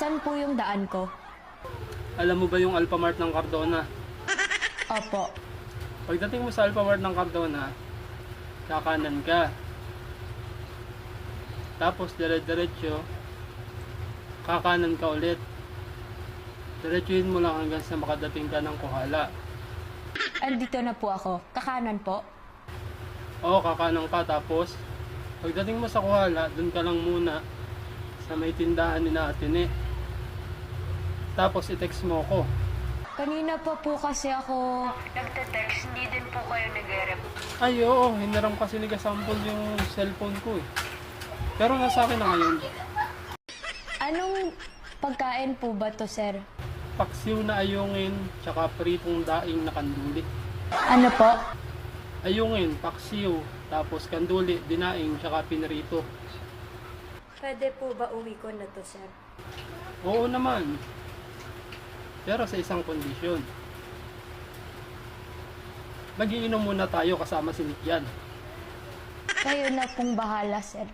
Saan po yung daan ko? Alam mo ba yung Alphamart ng Cardona? Opo. Pagdating mo sa Alphamart ng Cardona, kakanan ka. Tapos dire-diretso, kakanan ka ulit. Diretsuhin mo lang hanggang sa makadating ka ng Kohala. Andito na po ako. Kakanan po? Oo, kakanan ka. Tapos, pagdating mo sa Kohala, dun ka lang muna sa may tindahan ni Atine. Tapos, i-text mo ko. Kanina pa po kasi ako nagte-text, hindi din po kayo nag-reply. Ay, oo. Hiniram kasi ni Kasampol yung cellphone ko eh. Pero nasa akin na ngayon. Anong pagkain po ba to, sir? Paksiw na ayungin, tsaka pritong daing na kanduli. Ano po? Ayungin, paksiw, tapos kanduli, dinaing, tsaka pinrito. Pwede po ba uwi ko na to, sir? Oo naman. Pero sa isang kondisyon. Magiinom muna tayo kasama si Nick yan. Kayo na pong bahala, sir.